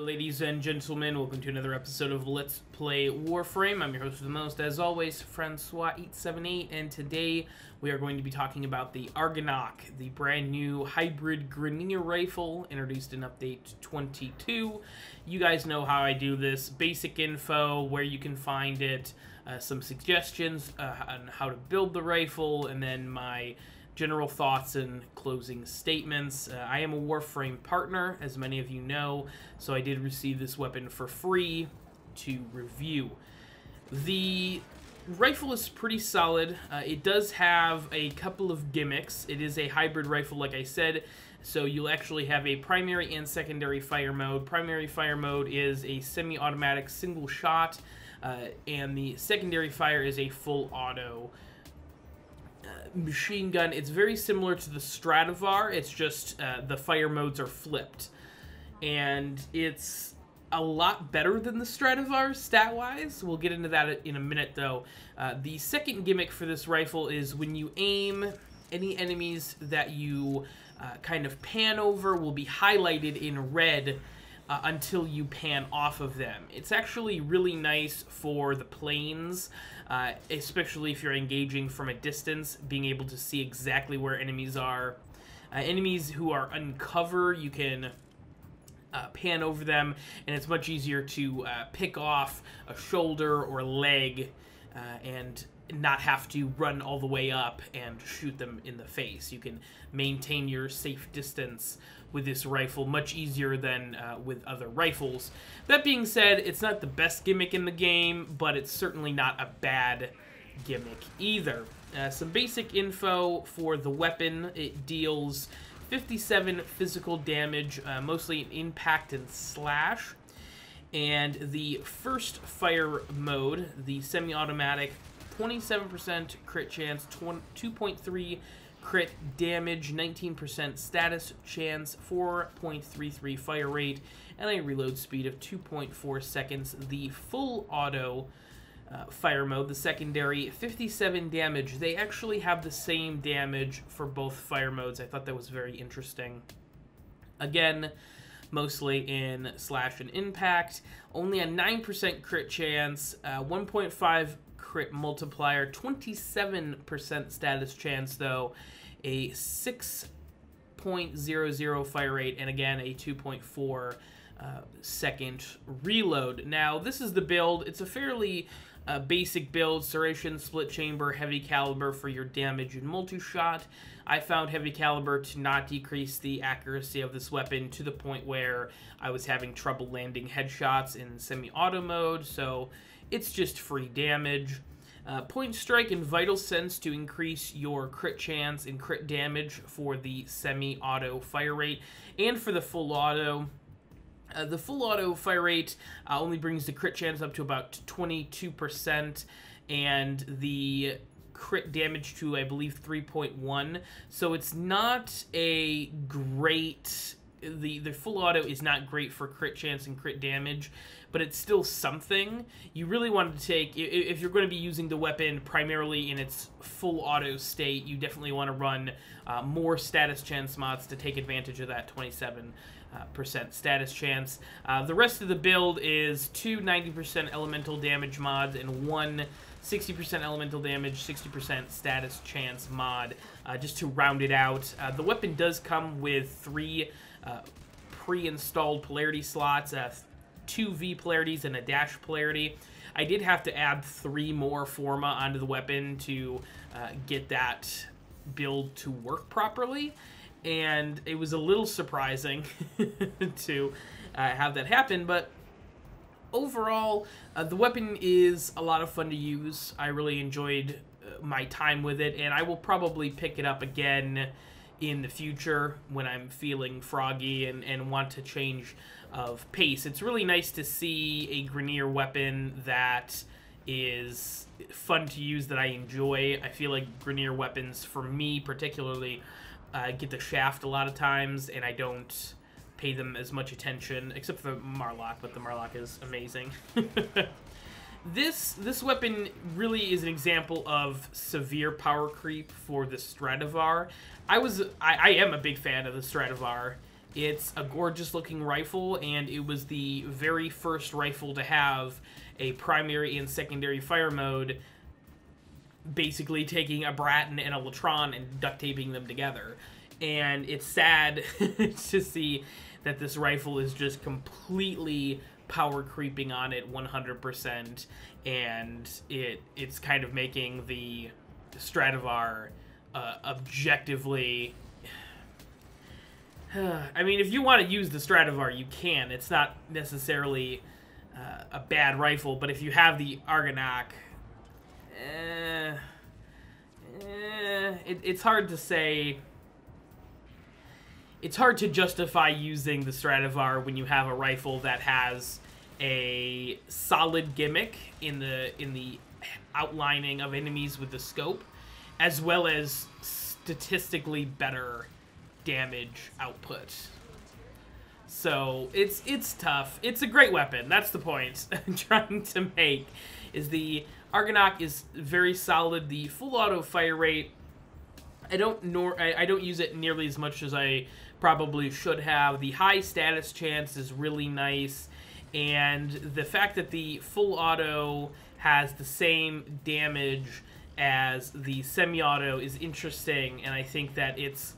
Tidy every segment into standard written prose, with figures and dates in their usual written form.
ladies and gentlemen, welcome to another episode of Let's Play Warframe. I'm your host with the most, as always, Francois878, and today we are going to be talking about the Argonak, the brand new hybrid Grineer rifle, introduced in Update 22. You guys know how I do this. Basic info, where you can find it, some suggestions on how to build the rifle, and then my general thoughts and closing statements. I am a Warframe partner, as many of you know, so I did receive this weapon for free to review. The rifle is pretty solid. It does have a couple of gimmicks. It is a hybrid rifle, like I said, so you'll actually have a primary and secondary fire mode. Primary fire mode is a semi-automatic single shot, and the secondary fire is a full auto machine gun. It's very similar to the Stradivar, it's just the fire modes are flipped. And it's a lot better than the Stradivar stat-wise. We'll get into that in a minute, though. The second gimmick for this rifle is when you aim, any enemies that you kind of pan over will be highlighted in red until you pan off of them. It's actually really nice for the planes, especially if you're engaging from a distance, being able to see exactly where enemies are. Enemies who are uncover, you can pan over them, and it's much easier to pick off a shoulder or leg and not have to run all the way up and shoot them in the face. You can maintain your safe distance with this rifle much easier than with other rifles. That being said, it's not the best gimmick in the game, but it's certainly not a bad gimmick either. Some basic info for the weapon: it deals 57 physical damage, mostly in impact and slash. And the first fire mode, the semi-automatic, 27% crit chance, 2.3 crit damage, 19% status chance, 4.33 fire rate, and a reload speed of 2.4 seconds. The full auto fire mode, the secondary, 57 damage. They actually have the same damage for both fire modes. I thought that was very interesting. Again, mostly in slash and impact. Only a 9% crit chance, 1.5 crit multiplier, 27% status chance though, a 6.00 fire rate, and again a 2.4 second reload. Now this is the build. It's a fairly basic build: serration, split chamber, heavy caliber for your damage and multi-shot. I found heavy caliber to not decrease the accuracy of this weapon to the point where I was having trouble landing headshots in semi-auto mode, so it's just free damage. Point strike and vital sense to increase your crit chance and crit damage for the semi-auto fire rate. And for the full auto, fire rate only brings the crit chance up to about 22%, and the crit damage to, I believe, 3.1. So it's not a great... The full auto is not great for crit chance and crit damage, but it's still something. You really want to take, if you're going to be using the weapon primarily in its full auto state, you definitely want to run more status chance mods to take advantage of that 27% status chance. The rest of the build is 2 90% elemental damage mods and 1 60% elemental damage, 60% status chance mod, just to round it out. The weapon does come with 3 pre-installed polarity slots, 2 V polarities and a dash polarity. I did have to add 3 more Forma onto the weapon to get that build to work properly, and it was a little surprising to have that happen, but overall, the weapon is a lot of fun to use. I really enjoyed my time with it, and I will probably pick it up again in the future when I'm feeling froggy and want to change of pace. It's really nice to see a Grineer weapon that is fun to use, that I enjoy. I feel like Grineer weapons, for me particularly, get the shaft a lot of times, and I don't pay them as much attention, except for Marlock, but the Marlock is amazing. This weapon really is an example of severe power creep for the Stradivar. I am a big fan of the Stradivar, It's a gorgeous looking rifle, and it was the very first rifle to have a primary and secondary fire mode, basically taking a Bratton and a Latron and duct taping them together. And it's sad to see that this rifle is just completely power creeping on it 100%, and it's kind of making the Stradivar objectively... I mean, if you want to use the Stradivar, you can. It's not necessarily a bad rifle, but if you have the Argonak, it's hard to say. It's hard to justify using the Stradivar when you have a rifle that has a solid gimmick in the outlining of enemies with the scope, as well as statistically better damage output. So it's tough. It's a great weapon. That's the point I'm trying to make. Is the Argonak is very solid. The full auto fire rate, I don't use it nearly as much as I probably should have. The high status chance is really nice, and the fact that the full auto has the same damage as the semi-auto is interesting, and I think that it's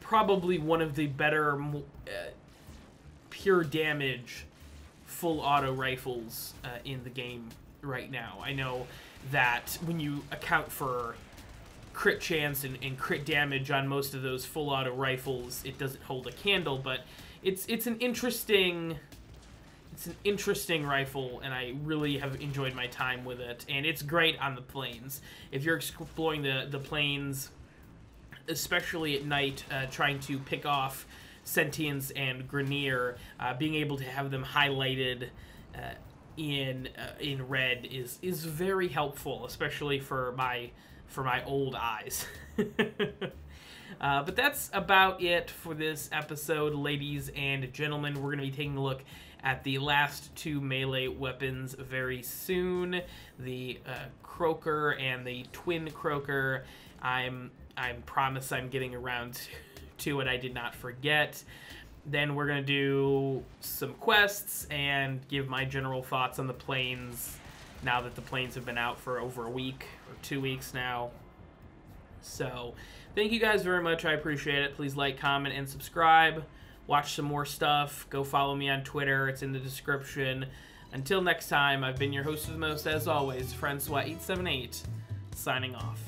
probably one of the better pure damage full auto rifles in the game right now. I know that when you account for crit chance and crit damage on most of those full auto rifles, it doesn't hold a candle, but it's an interesting rifle, and I really have enjoyed my time with it, and it's great on the plains. If you're exploring the plains, especially at night, trying to pick off Sentients and Grenier, being able to have them highlighted in red is very helpful, especially for my old eyes. But that's about it for this episode, ladies and gentlemen. We're going to be taking a look at the last two melee weapons very soon, the Croaker and the Twin Croaker. I promise I'm getting around to it. I did not forget. Then we're going to do some quests and give my general thoughts on the plains now that the plains have been out for over a week or 2 weeks now. So thank you guys very much. I appreciate it. Please like, comment, and subscribe. Watch some more stuff. Go follow me on Twitter. It's in the description. Until next time, I've been your host of the most, as always, Francois878, signing off.